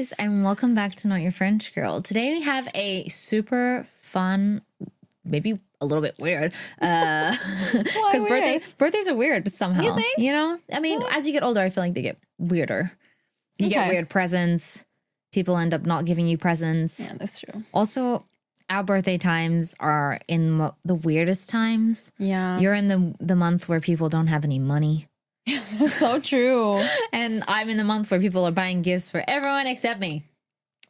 guys, and welcome back to Not Your French Girl. Today we have a super fun, maybe a little bit weird, because birthdays are weird somehow. You think? You know, I mean, as you get older, I feel like they get weirder. You get weird presents. People end up not giving you presents. Yeah, that's true. Also, our birthday times are in the weirdest times. Yeah. You're in the month where people don't have any money. That's so true. And I'm in the month where people are buying gifts for everyone except me.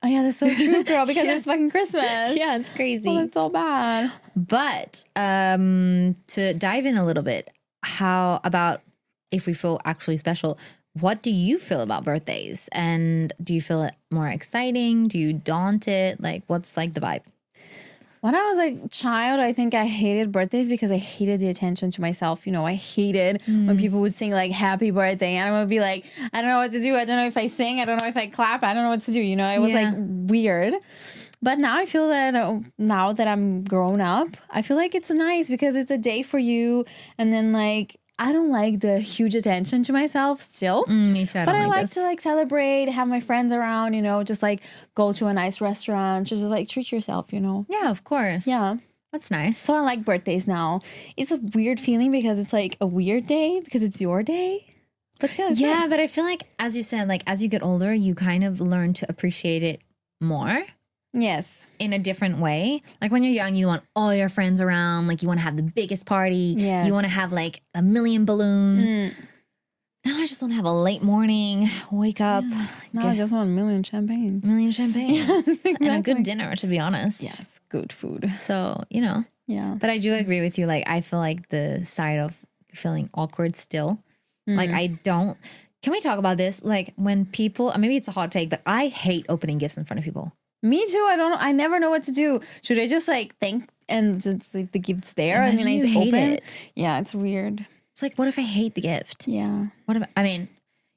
Oh, yeah, that's so true, girl, because it's fucking Christmas. Yeah, it's crazy. Oh, that's so bad. But to dive in a little bit, how about if we feel actually special, what do you feel about birthdays? And do you feel it more exciting? Do you daunt it? Like, what's like the vibe? When I was a child, I think I hated birthdays because I hated the attention to myself. You know, I hated when people would sing like happy birthday. And I would be like, I don't know what to do. I don't know if I sing. I don't know if I clap. I don't know what to do. You know, it was like weird. But now I feel that now that I'm grown up, I feel like it's nice because it's a day for you. And then like, I don't like the huge attention to myself still. Me too. But I like to like celebrate, have my friends around, you know, just like go to a nice restaurant, just like treat yourself, you know. Yeah, of course. Yeah. That's nice. So I like birthdays now. It's a weird feeling because it's like a weird day because it's your day. But still, it's nice. But I feel like, as you said, like as you get older, you kind of learn to appreciate it more. Yes. In a different way. Like when you're young, you want all your friends around. Like you want to have the biggest party. Yes. You want to have like a million balloons. Now I just want to have a late morning, wake up. Now I just want a million champagnes. Million champagnes. Yes, exactly. And a good dinner, to be honest. Yes, good food. So, you know. Yeah. But I do agree with you. Like I feel like the side of feeling awkward still. Like I don't. Can we talk about this? Like when people, maybe it's a hot take, but I hate opening gifts in front of people. Me too. I never know what to do. Should I just like thank and just leave the gifts there and then I just open it? Yeah, it's weird. It's like, what if I hate the gift? Yeah. I mean,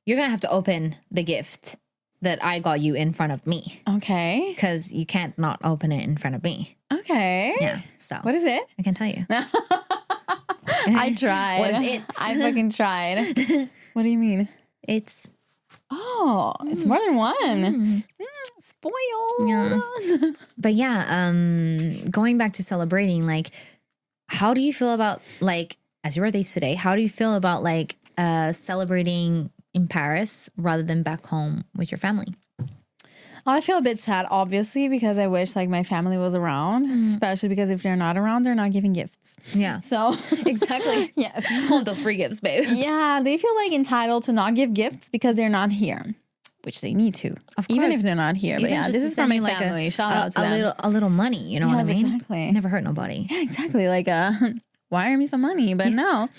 you're going to have to open the gift that I got you in front of me. Okay. Because you can't not open it in front of me. Okay. Yeah. So. What is it? I can tell you. I tried. What is it? I fucking tried. What do you mean? It's more than one. Spoiled. Yeah. But yeah, going back to celebrating, like, how do you feel about, like, as your birthday's today, how do you feel about, like, celebrating in Paris rather than back home with your family? I feel a bit sad, obviously, because I wish, like, my family was around, especially because if they're not around, they're not giving gifts. Yeah. So. Exactly. Yes. I want those free gifts, babe. Yeah, they feel, like, entitled to not give gifts because they're not here. Which they need to, of course, even if they're not here. But yeah, this is from my like family. Shout out to them. A little money, you know what I mean? Exactly. Never hurt nobody. Yeah, exactly. Like, wire me some money, but no.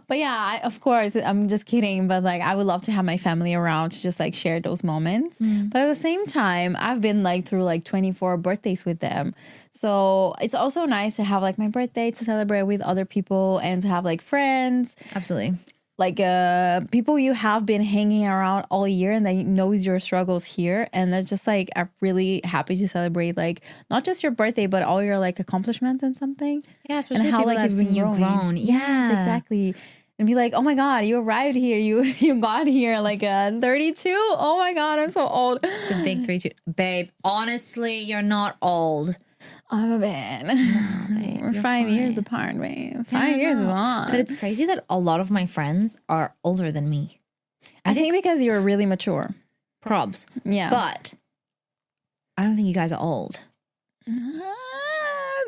But yeah, of course, I'm just kidding. But like, I would love to have my family around to just like share those moments. But at the same time, I've been like through like 24 birthdays with them. So it's also nice to have like my birthday to celebrate with other people and to have like friends. Absolutely. Like people you have been hanging around all year and they knows your struggles here, and they're just like are really happy to celebrate like not just your birthday but all your like accomplishments and something. Yeah, especially and how people like that have seen you grown. Yes, exactly. And be like, oh my god, you arrived here, you got here like 32. Oh my god, I'm so old. It's a big 32, babe. Honestly, you're not old. Oh man, we're 5 years apart, babe. 5 years is long. But it's crazy that a lot of my friends are older than me. I think because you're really mature. Probs. Yeah. But I don't think you guys are old.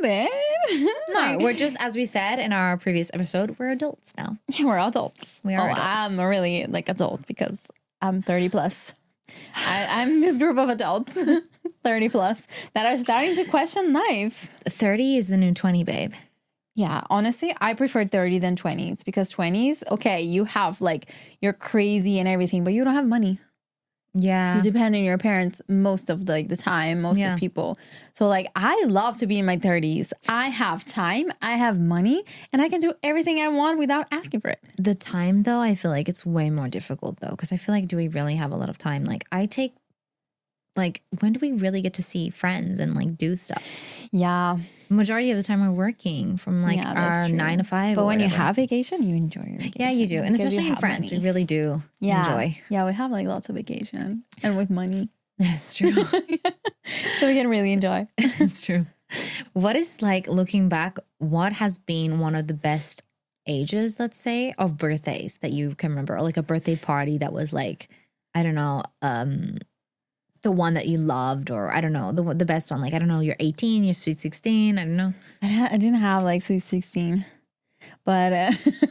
Babe. No, we're just, as we said in our previous episode, we're adults now. Yeah, we're adults. We are adults. I'm really like adult because I'm 30 plus. I'm this group of adults, 30 plus, that are starting to question life. 30 is the new 20, babe. Yeah, honestly, I prefer 30 than 20s because 20s, okay, you have like, you're crazy and everything, but you don't have money. Yeah. You depend on your parents most of the time, most of people. So like, I love to be in my 30s. I have time, I have money, and I can do everything I want without asking for it. The time, though, I feel like it's way more difficult, though, because I feel like, do we really have a lot of time? Like, when do we really get to see friends and like do stuff? Yeah. Majority of the time we're working from like our 9 to 5. But when you have vacation, you enjoy your vacation. Yeah, you do. And especially in France, we really do enjoy. Yeah, we have like lots of vacation and with money. That's true. So we can really enjoy. That's true. What is like looking back, what has been one of the best ages, let's say, of birthdays that you can remember? Or like a birthday party that was like, I don't know, the one that you loved, or I don't know, the best one. Like, I don't know, you're 18, you're sweet 16. I don't know. I didn't have like sweet 16, but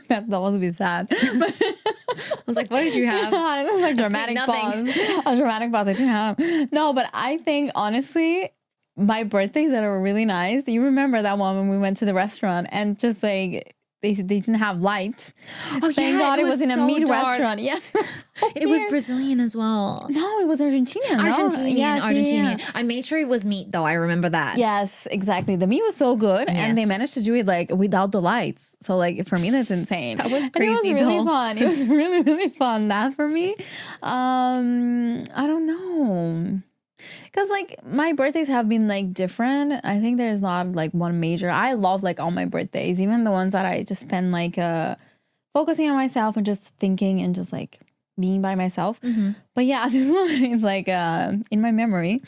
that was a bit sad. But I was like, what did you have? it was like dramatic pause. A dramatic pause. I didn't have. No, but I think honestly, my birthdays that are really nice. You remember that one when we went to the restaurant and just like they didn't have light. Oh, Thank yeah, God it was in a so meat dark. restaurant. Yes, it was, so It was weird. Brazilian as well. No, it was Argentinian. No? Argentinian, Yes, Argentinian. yeah. I made sure it was meat though. I remember that. Yes, exactly. The meat was so good, and they Yes. managed to do it like without the lights. So like for me, that's insane. That was And it was crazy, really though. fun. It was really really fun. That for me, I don't know, because like my birthdays have been like different. I think there's not like one major. I love like all my birthdays, even the ones that I just spend like focusing on myself and just thinking and just like being by myself. But yeah, this one is like in my memory.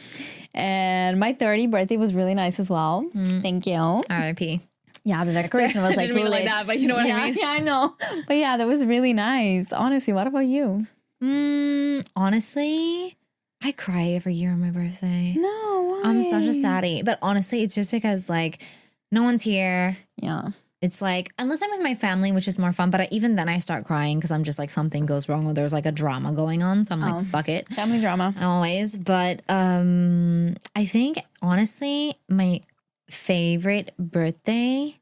And my 30th birthday was really nice as well. Thank you. R.I.P. Yeah, the decoration was I like didn't mean it like lit. that, but you know what I Yeah, mean. yeah, I know. But yeah, that was really nice. Honestly, what about you? Honestly, I cry every year on my birthday. No, why? I'm such a saddie. But honestly, it's just because like no one's here. Yeah. It's like, unless I'm with my family, which is more fun. But even then I start crying because I'm just like something goes wrong or there's like a drama going on. So I'm like, fuck it. Family drama. Always. But I think honestly, my favorite birthday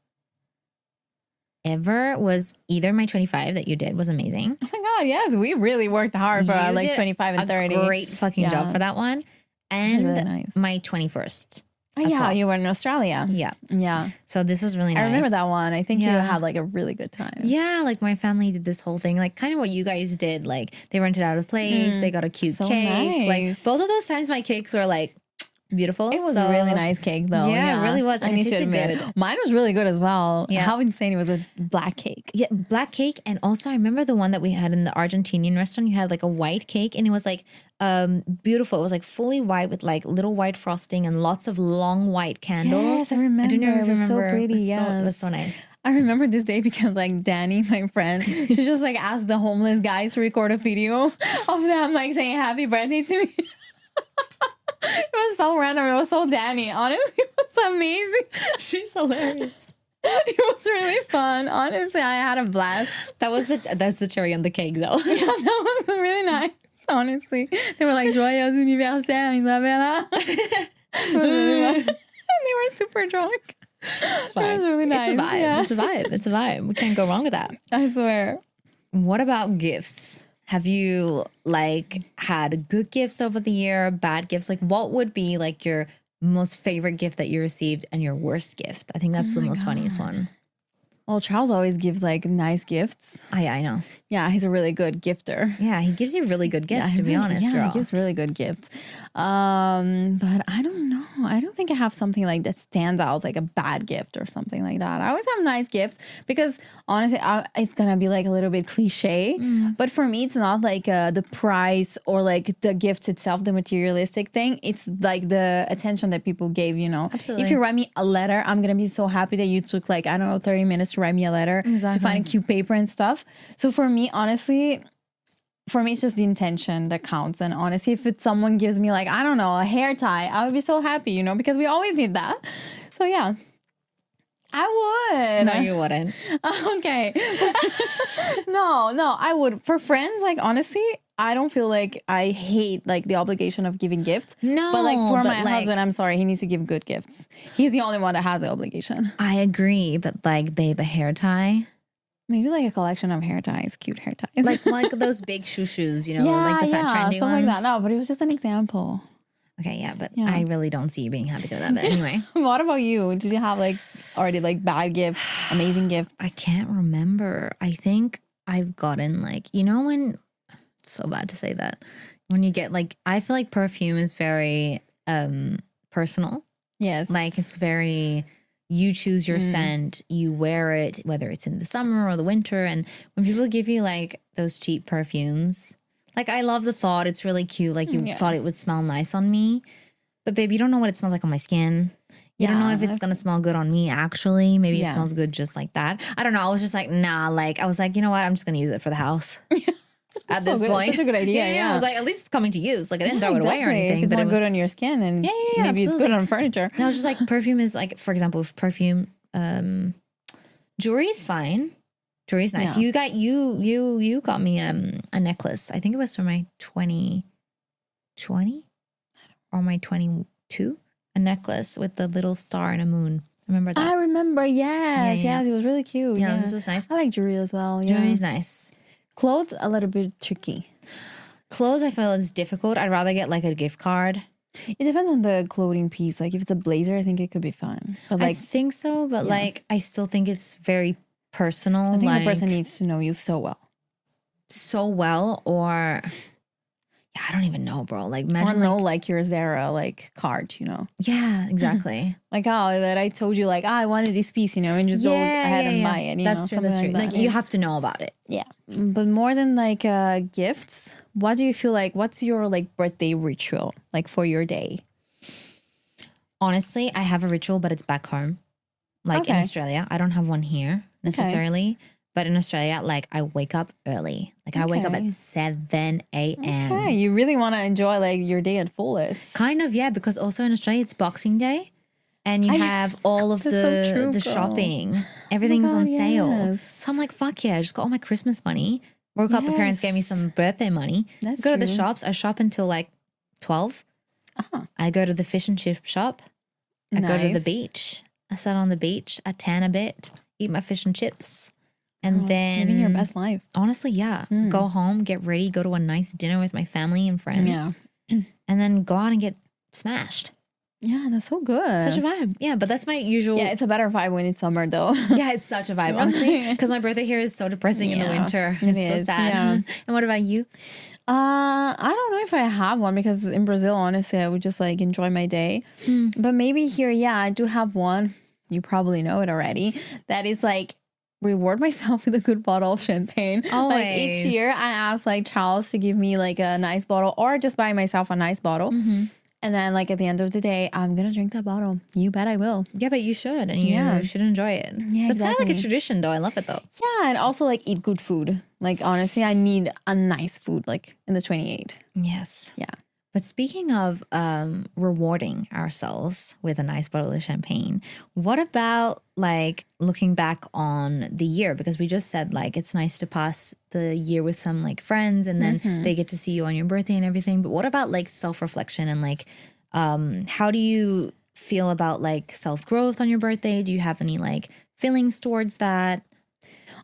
ever was either my 25 that you did was amazing. Oh my God, yes. We really worked hard for You like did 25 and 30. a great fucking job for that one. And really nice. my 21st. Oh, as yeah, well. you were in Australia. Yeah. Yeah. So this was really nice. I remember that one. I think you Yeah. had like a really good time. Yeah, like my family did this whole thing, like kind of what you guys did. Like they rented out a place, they got a cute So cake. Like nice. both of those times, my cakes were like beautiful. It was so- a really nice cake though. Yeah, it really was. I And it need to tasted admit. good. Mine was really good as well. Yeah. How insane it was, a black cake. Yeah, black cake. And also I remember the one that we had in the Argentinian restaurant. You had like a white cake and it was like beautiful. It was like fully white with like little white frosting and lots of long white candles. Yes, I remember. I don't know if It you was so remember. pretty, It was yes. so nice. I remember this day because like Danny, my friend, she just like asked the homeless guys to record a video of them like saying happy birthday to me. It was so random. It was so Danny. Honestly, it was amazing. She's hilarious. It was really fun. Honestly, I had a blast. That's the cherry on the cake though. Yeah, that was really nice. Honestly, they were like "Joyeux anniversaire, Isabela." It was really nice. They were super drunk. It's It was really nice. It's a vibe. Yeah. It's a vibe. It's a vibe. We can't go wrong with that. I swear. What about gifts? Have you like had good gifts over the year, bad gifts? Like what would be like your most favorite gift that you received and your worst gift? I think that's the most funniest one. Well, Charles always gives like nice gifts. I know. Yeah, he's a really good gifter. Yeah, he gives you really good gifts, Yeah, to he be really- honest, yeah, girl. he gives really good gifts. But I don't know. I don't think I have something like that stands out like a bad gift or something like that. I always have nice gifts because honestly, it's gonna be like a little bit cliche. But for me, it's not like the price or like the gift itself, the materialistic thing. It's like the attention that people gave. You know, Absolutely. If you write me a letter, I'm gonna be so happy that you took like I don't know 30 minutes to write me a letter to find a cute paper and stuff. So for me, honestly. For me, it's just the intention that counts. And honestly, if it's someone gives me like, I don't know, a hair tie, I would be so happy, you know, because we always need that. So yeah, I would. No, you wouldn't. Okay. No, I would. For friends, like honestly, I don't feel like I hate like the obligation of giving gifts. No, But like for but, my like- husband, I'm sorry, he needs to give good gifts. He's the only one that has the obligation. I agree, but like, babe, a hair tie. Maybe like a collection of hair ties, cute hair ties. Like those big shoes, you know, like the fat trendy something ones. like that. No, but it was just an example. Okay, yeah, but Yeah. I really don't see you being happy with that. But anyway, What about you? Did you have like already like bad gifts, amazing gifts? I can't remember. I think I've gotten like, you know, when, so bad to say that, when you get like, I feel like perfume is very personal. Yes. Like it's very, you choose your scent, you wear it, whether it's in the summer or the winter. And when people give you like those cheap perfumes, Like, I love the thought. It's really cute. Like, you thought it would smell nice on me. But, babe, you don't know what it smells like on my skin. You don't know if it's going to smell good on me, actually. Maybe it smells good just like that. I don't know. I was just like, nah. Like, I was like, you know what? I'm just going to use it for the house. At this point. Such a good idea. Yeah. I was like, at least it's coming to use. Like, I didn't throw it away or anything. If it's not good on your skin, and maybe it's good on furniture. And I was just like, perfume is like, for example, if perfume, jewelry is fine. Jewelry's nice. Yeah. You got me a necklace. I think it was for my 2020 or my 22. A necklace with the little star and a moon. Remember that? I remember. Yes. It was really cute. Yeah, this was nice. I like jewelry as well. Yeah. Jewelry's nice. Clothes a little bit tricky. Clothes I feel is difficult. I'd rather get like a gift card. It depends on the clothing piece. Like if it's a blazer, I think it could be fun. But like, I think so, but like I still think it's very personal. I think the person needs to know you so well. So well, or I don't even know, bro. Like imagine like your Zara like card, you know. Yeah, exactly. Like that I told you like I wanted this piece, you know, and just go ahead and buy it. That's true. That's true. Like you have to know about it. Yeah. But more than like gifts, what do you feel like? What's your like birthday ritual like for your day? Honestly, I have a ritual, but it's back home. Like in Australia. I don't have one here necessarily. But in Australia, like I wake up early. Like I wake up at 7 a.m. Okay, you really want to enjoy like your day at fullest. Kind of, yeah, because also in Australia it's Boxing Day, and you have all of the shopping. Everything's on sale. Yes. So I'm like, fuck yeah! I just got all my Christmas money. Woke up, my parents gave me some birthday money. Go to the shops. I shop until like 12. I go to the fish and chip shop. I go to the beach. I sit on the beach. I tan a bit. Eat my fish and chips. And then living your best life. Honestly, yeah. Go home, get ready, go to a nice dinner with my family and friends. Yeah. And then go out and get smashed. Yeah, that's so good. Such a vibe. Yeah, but that's my usual. Yeah, it's a better vibe when it's summer though. Yeah, it's such a vibe, honestly. Because my birthday here is so depressing in the winter. It's so sad. Yeah. And what about you? I don't know if I have one because in Brazil, honestly, I would just like enjoy my day. But maybe here, yeah, I do have one. You probably know it already. That is like reward myself with a good bottle of champagne. Always. Like each year I ask like Charles to give me like a nice bottle or just buy myself a nice bottle. And then like at the end of the day, I'm going to drink that bottle. You bet I will. Yeah, but you should. And you should enjoy it. Yeah, That's kind of like a tradition though. I love it though. Yeah, and also like eat good food. Like honestly, I need a nice food like in the 28. Yes. Yeah. But speaking of rewarding ourselves with a nice bottle of champagne, what about like looking back on the year? Because we just said like it's nice to pass the year with some like friends and then they get to see you on your birthday and everything. But what about like self-reflection and like how do you feel about like self-growth on your birthday? Do you have any like feelings towards that?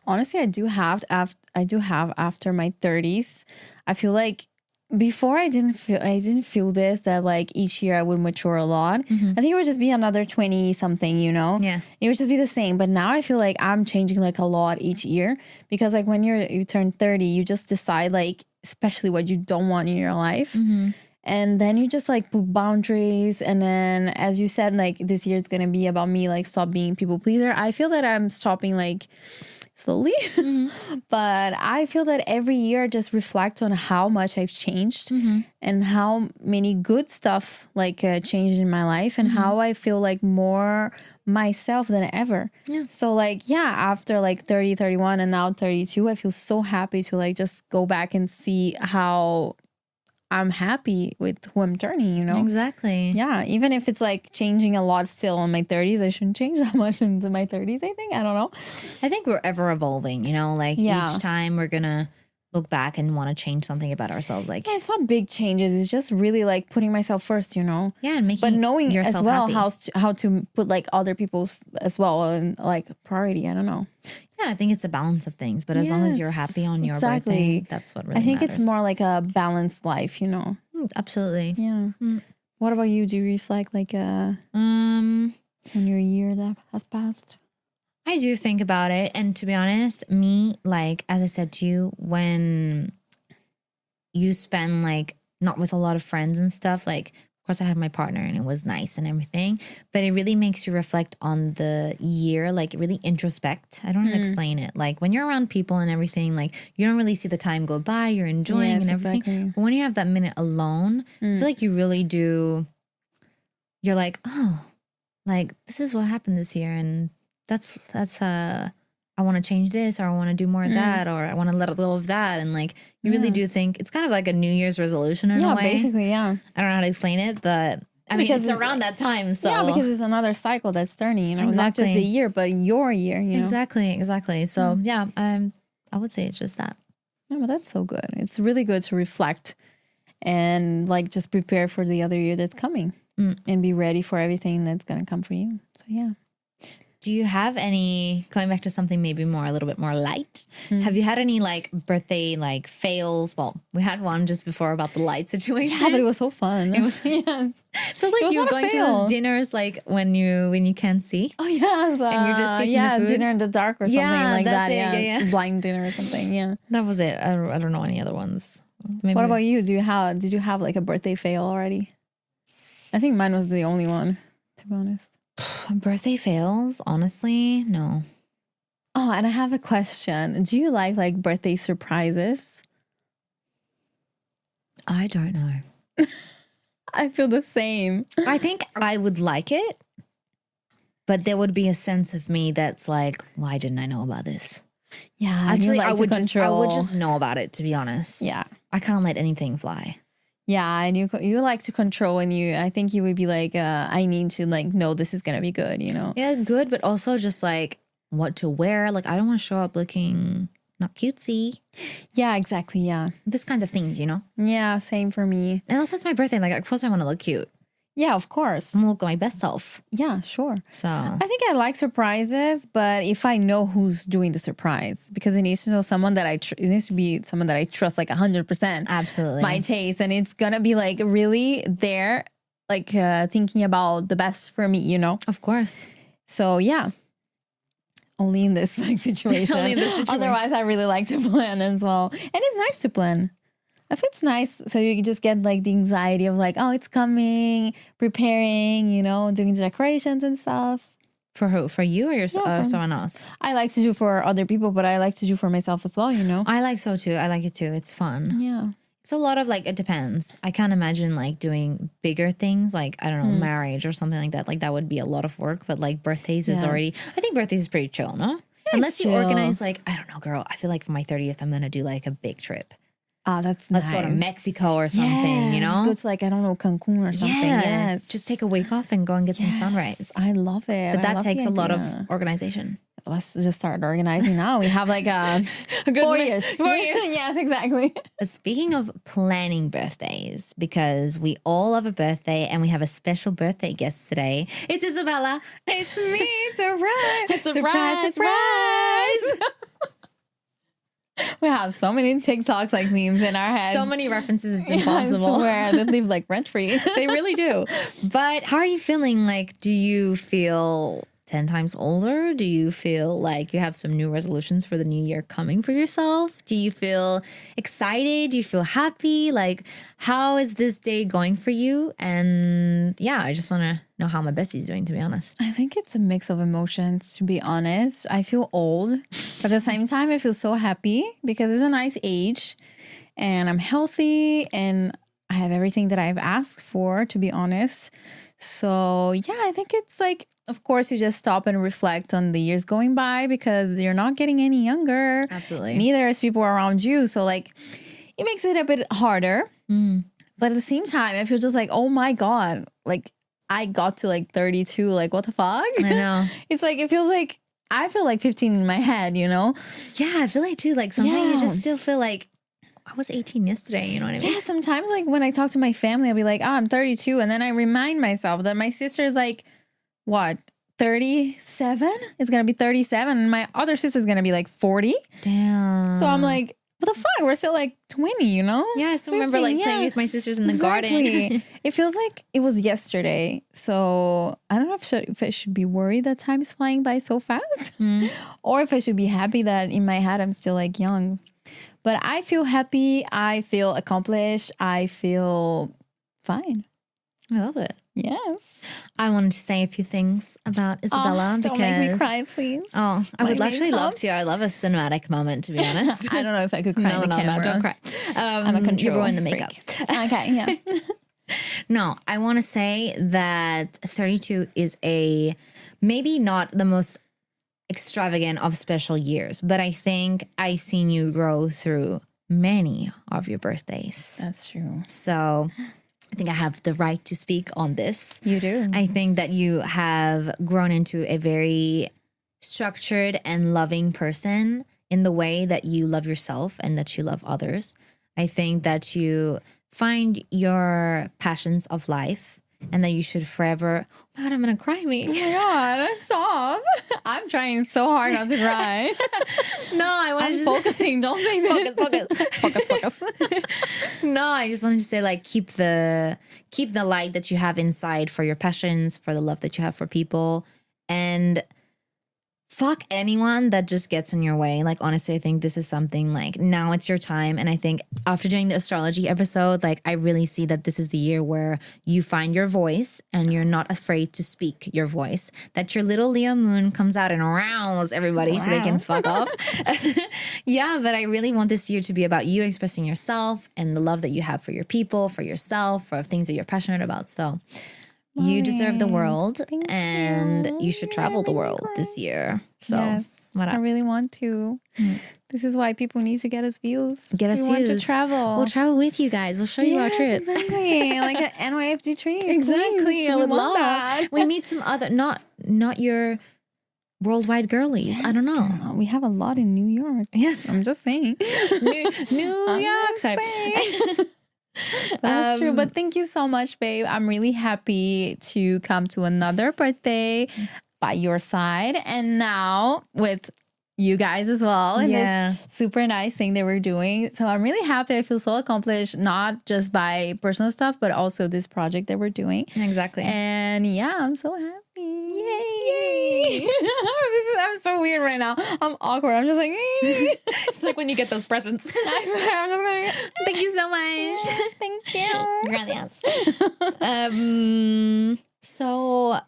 Honestly, I do have after my 30s. I feel like before I didn't feel this, that like each year I would mature a lot. I think it would just be another 20 something, you know? Yeah. It would just be the same. But now I feel like I'm changing like a lot each year because like when you turn 30, you just decide like especially what you don't want in your life. And then you just like put boundaries. And then as you said, like this year it's going to be about me like stop being people pleaser. I feel that I'm stopping like slowly. But I feel that every year I just reflect on how much I've changed and how many good stuff like changed in my life and how I feel like more myself than ever. Yeah. So like, yeah, after like 30, 31 and now 32, I feel so happy to like just go back and see how I'm happy with who I'm turning, you know? Exactly. Yeah. Even if it's like changing a lot still in my 30s, I shouldn't change that much in my 30s, I think. I don't know. I think we're ever evolving, you know? Like each time we're going to look back and want to change something about ourselves. Like it's not big changes. It's just really like putting myself first, you know? Yeah. And making but knowing yourself as well happy. how to put like other people's as well and like priority. I don't know. Yeah, I think it's a balance of things, but as long as you're happy on your birthday, that's what really matters. It's more like a balanced life, you know. Absolutely. Yeah. What about you? Do you reflect like on your year that has passed? I do think about it, and to be honest, me, like as I said to you, when you spend like not with a lot of friends and stuff, like of course I had my partner and it was nice and everything, but it really makes you reflect on the year, like really introspect. I don't know how to explain it. Like when you're around people and everything, like you don't really see the time go by, you're enjoying Yes, and everything. exactly. But when you have that minute alone, I feel like you really do, you're like, oh, like this is what happened this year, and that's I want to change this, or I want to do more of that, or I want to let go of that. And like, you really do think it's kind of like a New Year's resolution in a way. Basically, yeah. I don't know how to explain it, but I mean, Because it's around that time. So yeah, because it's another cycle that's turning, you know, not just Exactly. the year, but your year, you know. Exactly. So yeah, I would say it's just that. No, but that's so good. It's really good to reflect and like just prepare for the other year that's coming and be ready for everything that's going to come for you. So yeah. Do you have any, going back to something maybe more, a little bit more light, have you had any like birthday like fails? Well, we had one just before about the light situation. Yeah, but it was so fun. It was, yes. I feel like was you were not a going to fail. those dinners like when you can't see. Oh yes, And you're just tasting the food? dinner in the dark or something Yeah, like that's that. it. Yes. Yeah. Blind dinner or something. Yeah. That was it. I don't know any other ones. Maybe. What about you? Did you have like a birthday fail already? I think mine was the only one, to be honest. Birthday fails? Honestly, no. Oh, and I have a question. Do you like birthday surprises? I don't know. I feel the same. I think I would like it, but there would be a sense of me that's like, why didn't I know about this? Yeah, Actually, you like I to would control. just know about it, to be honest. Yeah. I can't let anything fly. Yeah, and you like to control, and I think you would be like, I need to like know this is gonna be good, you know? Yeah, good, but also just like what to wear. Like I don't want to show up looking not cutesy. Yeah, exactly. Yeah, This kind of things, you know? yeah, same for me. And also it's my birthday. Like of course I want to look cute. Yeah, of course. I'm gonna look my best self. Yeah, sure. So I think I like surprises, but if I know who's doing the surprise, because it needs to know someone that it needs to be someone that I trust like 100%. absolutely. My taste, and it's gonna be like really there, like thinking about the best for me, you know. Of course. So yeah, only in this like situation. Only in this situation. Otherwise, I really like to plan as well, and it's nice to plan. I feel it's nice, so you just get like the anxiety of like, oh, it's coming, preparing, you know, doing the decorations and stuff. For who? For you or for- someone else? I like to do for other people, but I like to do for myself as well, you know. I like so too. I like it too. It's fun. Yeah. It's a lot of like, it depends. I can't imagine like doing bigger things like, I don't know, marriage or something like that. Like that would be a lot of work, but like birthdays is Yes. already, I think birthdays is pretty chill, no? Unless you chill. organize like, I don't know, girl, I feel like for my 30th, I'm going to do like a big trip. Ah, that's Let's go to nice. Mexico or something, you Yes, know? go to like, I don't know, Cancun or something. Yeah. Yes. Just take a week off and go and get some sunrise. I love it. But I that love takes the a lot of idea. organization. Let's just start organizing now. We have like a good 4 mi- years. 4 years. Yes, exactly. Speaking of planning birthdays, because we all have a birthday and we have a special birthday guest today. It's Isabela. It's me. Surprise. Surprise, surprise. We have so many TikToks like memes in our heads. So many references, it's Yeah, impossible. I swear, they live like rent free. They really do. But how are you feeling? Like, do you feel 10 times older? Do you feel like you have some new resolutions for the new year coming for yourself? Do you feel excited? Do you feel happy? Like, how is this day going for you? And yeah, I just want to know how my bestie's doing, to be honest. I think it's a mix of emotions, to be honest. I feel old, but at the same time, I feel so happy because it's a nice age and I'm healthy and I have everything that I've asked for, to be honest. So yeah, I think it's like, of course, you just stop and reflect on the years going by because you're not getting any younger. Absolutely. Neither is people around you. So like, it makes it a bit harder. But at the same time, I feel just like, oh my God, like I got to like 32. Like, what the fuck? I know. It's like, it feels like, I feel like 15 in my head, you know? Yeah, I feel like too. Like sometimes you Yeah. just still feel like I was 18 yesterday. You know what I mean? Yeah, sometimes like when I talk to my family, I'll be like, oh, I'm 32. And then I remind myself that my sister is like, what, 37? It's going to be 37. And my other sister's going to be like 40. Damn. So I'm like, what the fuck? We're still like 20, you know? Yeah, I still remember 15, like playing yeah. with my sisters in the garden. Exactly. It feels like it was yesterday. So I don't know if I should be worried that time is flying by so fast or if I should be happy that in my head I'm still like young. But I feel happy. I feel accomplished. I feel fine. I love it. Yes. I wanted to say a few things about Isabela Don't because make me cry, please. Oh, I would My actually love makeup. to. I love a cinematic moment, to be honest. I don't know if I could cry in the camera. Don't cry. I'm a control You ruined the makeup. freak. Okay, yeah. No, I want to say that 32 is maybe not the most extravagant of special years, but I think I've seen you grow through many of your birthdays. That's true. So I think I have the right to speak on this. You do. I think that you have grown into a very structured and loving person in the way that you love yourself and that you love others. I think that you find your passions of life and that you should forever. Oh my God, I'm going to cry me. Oh my God, stop. I'm trying so hard not to cry. No, I want to focusing. Don't say that. Focus. No, I just wanted to say, like, keep the light that you have inside for your passions, for the love that you have for people, and fuck anyone that just gets in your way. Like, honestly, I think this is something like now it's your time. And I think after doing the astrology episode, like, I really see that this is the year where you find your voice and you're not afraid to speak your voice. That your little Leo moon comes out and rouse everybody so they can fuck off. Yeah, but I really want this year to be about you expressing yourself and the love that you have for your people, for yourself, for things that you're passionate about. So you deserve the world. Thank you should travel the world this year. So yes, I really want to. This is why people need to get us views. We want to travel. We'll travel with you guys. We'll show you our trips. Exactly. Like an NYFG trip. Exactly. Please. I would love that. We meet some other, not your worldwide girlies. Yes, I don't know. girl. We have a lot in New York. Yes. I'm just saying. New York. Sorry. That's true. But thank you so much, babe. I'm really happy to come to another birthday by your side. And now with you guys as well. And this super nice thing that we're doing. So I'm really happy. I feel so accomplished, not just by personal stuff, but also this project that we're doing. Exactly. And yeah, I'm so happy. Yay. I'm so weird right now. I'm awkward. I'm just like, it's like when you get those presents. I swear, I'm just going, thank you so much. Thank you. Gracias. So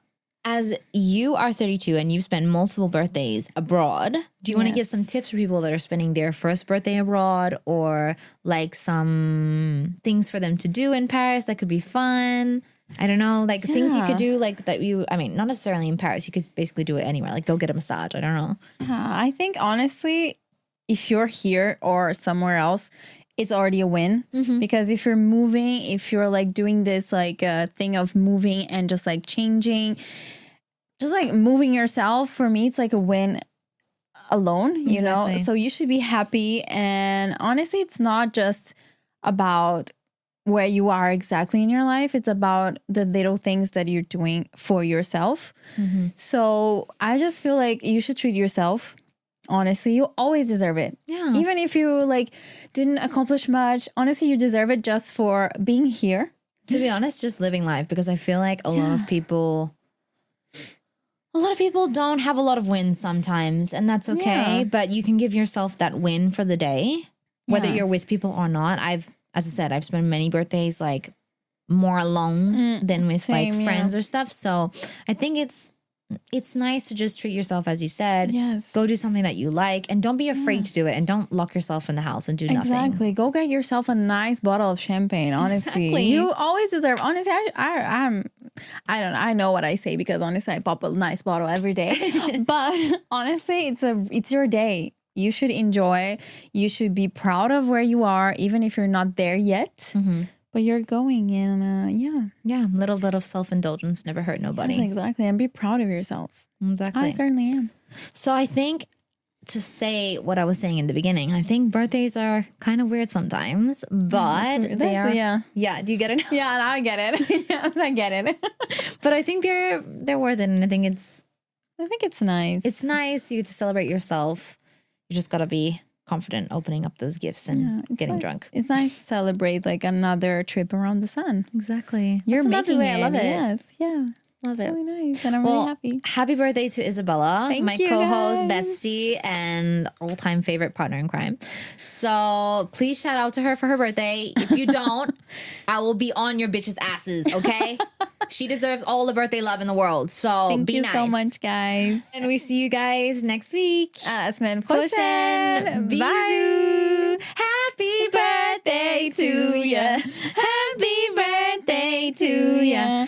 as you are 32 and you've spent multiple birthdays abroad, do you want to give some tips for people that are spending their first birthday abroad, or like some things for them to do in Paris that could be fun? I don't know, like things you could do, like that I mean, not necessarily in Paris. You could basically do it anywhere, like go get a massage. I don't know. I think honestly, if you're here or somewhere else, it's already a win. Because if you're moving, if you're like doing this like thing of moving and just like changing, just like moving yourself, for me, it's like a win alone, you know? So you should be happy. And honestly, it's not just about where you are exactly in your life. It's about the little things that you're doing for yourself. So I just feel like you should treat yourself. Honestly, you always deserve it. Yeah. Even if you like didn't accomplish much, honestly, you deserve it just for being here. To be honest, just living life, because I feel like a lot of people don't have a lot of wins sometimes, and that's okay. But you can give yourself that win for the day, whether you're with people or not. As I said, I've spent many birthdays like more alone than with like friends or stuff. So I think it's nice to just treat yourself, as you said. Yes. Go do something that you like, and don't be afraid to do it, and don't lock yourself in the house and do nothing. Exactly. Go get yourself a nice bottle of champagne, honestly. Exactly. You always deserve. Honestly, I don't know. I know what I say because honestly I pop a nice bottle every day. But honestly, it's your day. You should enjoy. You should be proud of where you are, even if you're not there yet. But you're going and Yeah, a little bit of self-indulgence never hurt nobody. Yes, exactly. And be proud of yourself. Exactly. I certainly am. So I think, to say what I was saying in the beginning, I think birthdays are kind of weird sometimes, but they are. Yeah, do you get it? Yeah, now I get it. Yes, I get it. But I think they're worth it, and I think it's nice. It's nice you to celebrate yourself. You just gotta be confident opening up those gifts and getting drunk. It's nice to celebrate like another trip around the sun. Exactly. You're That's making way. it. I love it. Yes. Yeah. Love it. Really nice. And I'm really happy. Happy birthday to Isabela, Thank my you, co-host, guys. bestie, and all-time favorite partner in crime. So please shout out to her for her birthday. If you don't, I will be on your bitches' asses, okay? She deserves all the birthday love in the world. So Thank be you nice. so much, guys. And we see you guys next week. Asmen Pushing. Bye. Bisous. Happy birthday to ya. Happy birthday to ya.